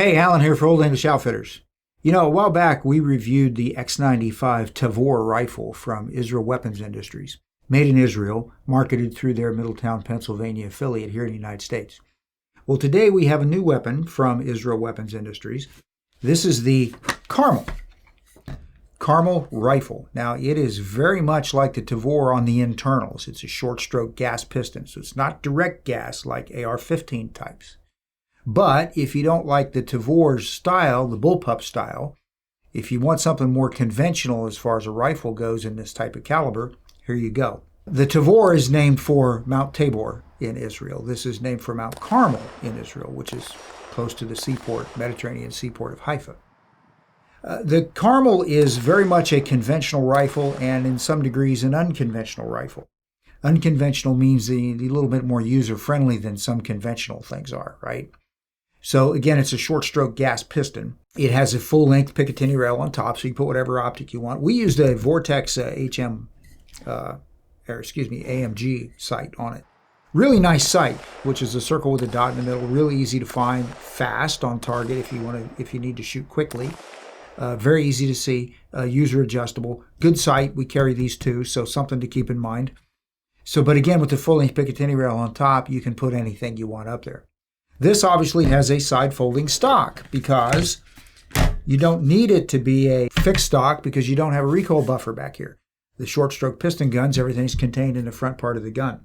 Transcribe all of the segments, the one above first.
Hey, Alan here for Old English Outfitters. You know, a while back we reviewed the X95 Tavor rifle from Israel Weapons Industries, made in Israel, marketed through their Middletown, Pennsylvania affiliate here in the United States. Well, today we have a new weapon from Israel Weapons Industries. This is the Carmel rifle. Now, it is very much like the Tavor on the internals. It's a short-stroke gas piston, so it's not direct gas like AR-15 types. But if you don't like the Tavor's style, the bullpup style, if you want something more conventional as far as a rifle goes in this type of caliber, here you go. The Tavor is named for Mount Tabor in Israel. This is named for Mount Carmel in Israel, which is close to the seaport, Mediterranean seaport of Haifa. The Carmel is very much a conventional rifle and in some degrees an unconventional rifle. Unconventional means a little bit more user-friendly than some conventional things are, right? So again, it's a short-stroke gas piston. It has a full-length Picatinny rail on top, so you can put whatever optic you want. We used a Vortex AMG sight on it. Really nice sight, which is a circle with a dot in the middle. Really easy to find, fast on target if you need to shoot quickly. Very easy to see, user adjustable. Good sight. We carry these too, so something to keep in mind. But again, with the full-length Picatinny rail on top, you can put anything you want up there. This obviously has a side-folding stock because you don't need it to be a fixed stock because you don't have a recoil buffer back here. The short-stroke piston guns, everything's contained in the front part of the gun.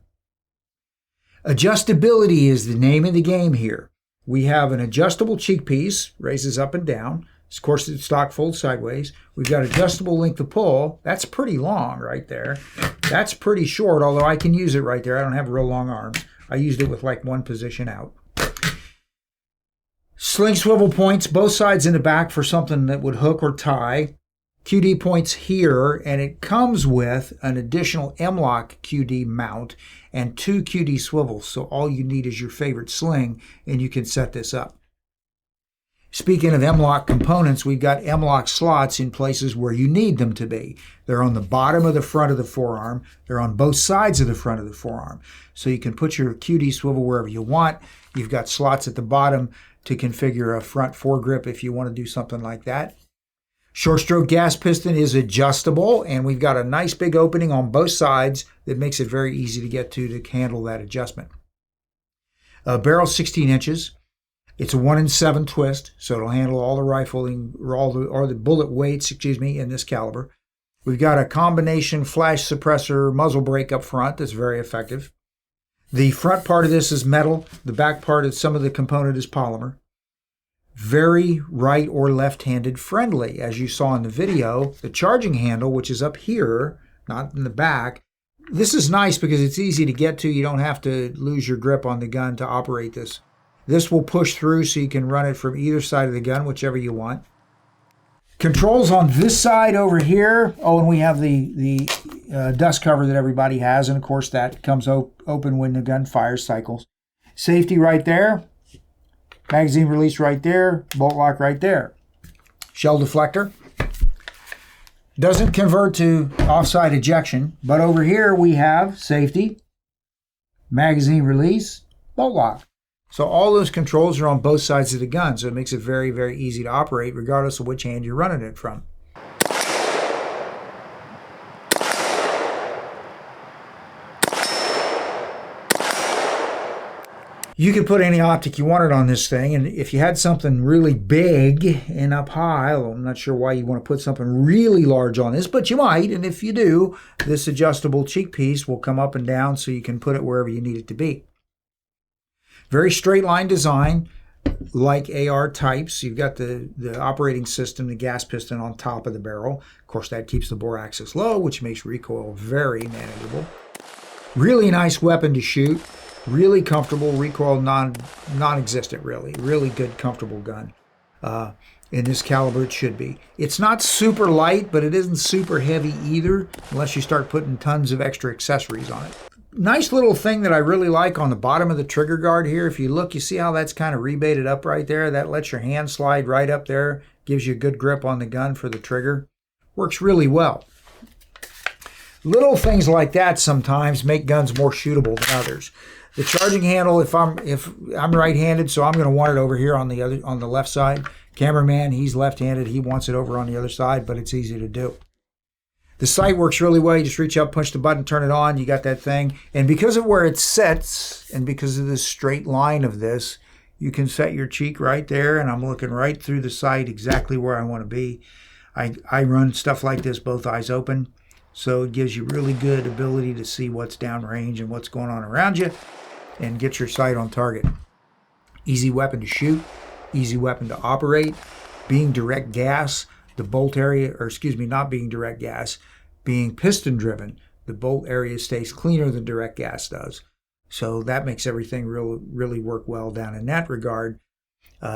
Adjustability is the name of the game here. We have an adjustable cheek piece, raises up and down. Of course, the stock folds sideways. We've got adjustable length of pull. That's pretty long right there. That's pretty short, although I can use it right there. I don't have real long arms. I used it with like one position out. Sling swivel points, both sides in the back for something that would hook or tie. QD points here, and it comes with an additional M-LOK QD mount and 2 QD swivels. So all you need is your favorite sling, and you can set this up. Speaking of M-LOK components, we've got M-LOK slots in places where you need them to be. They're on the bottom of the front of the forearm. They're on both sides of the front of the forearm. So you can put your QD swivel wherever you want. You've got slots at the bottom to configure a front foregrip if you want to do something like that. Short stroke gas piston is adjustable, and we've got a nice big opening on both sides that makes it very easy to get to handle that adjustment. Barrel 16 inches. It's a 1-in-7 twist, so it'll handle all the rifling or the bullet weights, in this caliber. We've got a combination flash suppressor muzzle brake up front that's very effective. The front part of this is metal. The back part of some of the component is polymer. Very right or left-handed friendly. As you saw in the video, the charging handle, which is up here, not in the back, this is nice because it's easy to get to. You don't have to lose your grip on the gun to operate this. This will push through so you can run it from either side of the gun, whichever you want. Controls on this side over here. Oh, and we have the dust cover that everybody has, and of course that comes open when the gun fires cycles. Safety right there. Magazine release right there. Bolt lock right there. Shell deflector. Doesn't convert to offside ejection, but over here we have safety, magazine release, bolt lock. So all those controls are on both sides of the gun, so it makes it very, very easy to operate regardless of which hand you're running it from. You can put any optic you wanted on this thing, and if you had something really big and up high, I'm not sure why you want to put something really large on this, but you might, and if you do, this adjustable cheek piece will come up and down so you can put it wherever you need it to be. Very straight line design, like AR types. You've got the operating system, the gas piston on top of the barrel. Of course, that keeps the bore axis low, which makes recoil very manageable. Really nice weapon to shoot. Really comfortable, recoil non-existent really. Really good, comfortable gun. In this caliber, it should be. It's not super light, but it isn't super heavy either, unless you start putting tons of extra accessories on it. Nice little thing that I really like on the bottom of the trigger guard here. If you look, you see how that's kind of rebated up right there? That lets your hand slide right up there. Gives you a good grip on the gun for the trigger. Works really well. Little things like that sometimes make guns more shootable than others. The charging handle, if I'm right-handed, so I'm going to want it over here on the left side. Cameraman, he's left-handed, he wants it over on the other side, but it's easy to do. The sight works really well. You just reach up, punch the button, turn it on, you got that thing. And because of where it sets, and because of this straight line of this, you can set your cheek right there, and I'm looking right through the sight exactly where I want to be. I run stuff like this both eyes open, so it gives you really good ability to see what's downrange and what's going on around you and get your sight on target. Easy weapon to shoot, easy weapon to operate. Being direct gas, the bolt area, not being direct gas, being piston driven, the bolt area stays cleaner than direct gas does. So that makes everything really work well down in that regard.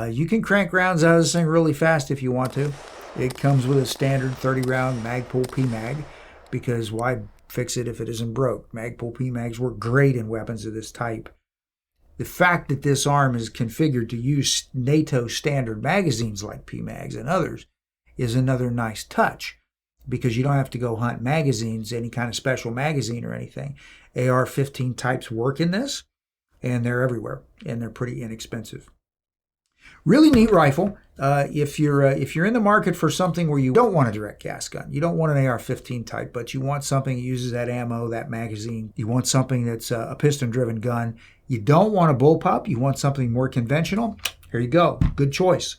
You can crank rounds out of this thing really fast if you want to. It comes with a standard 30-round Magpul PMag, because why fix it if it isn't broke? Magpul PMags work great in weapons of this type. The fact that this arm is configured to use NATO standard magazines like PMags and others is another nice touch, because you don't have to go hunt magazines, any kind of special magazine or anything. AR-15 types work in this, and they're everywhere, and they're pretty inexpensive. Really neat rifle. If you're in the market for something where you don't want a direct gas gun, you don't want an AR-15 type, but you want something that uses that ammo, that magazine, you want something that's a piston-driven gun, you don't want a bullpup, you want something more conventional, here you go. Good choice.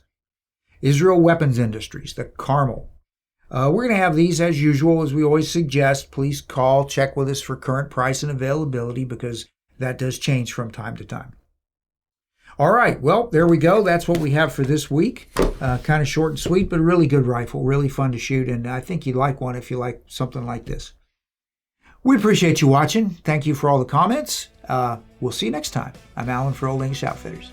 Israel Weapons Industries, the Carmel. We're going to have these as usual, as we always suggest. Please call, check with us for current price and availability, because that does change from time to time. All right, well, there we go. That's what we have for this week. Kind of short and sweet, but a really good rifle, really fun to shoot, and I think you'd like one if you like something like this. We appreciate you watching. Thank you for all the comments. We'll see you next time. I'm Alan for Old English Outfitters.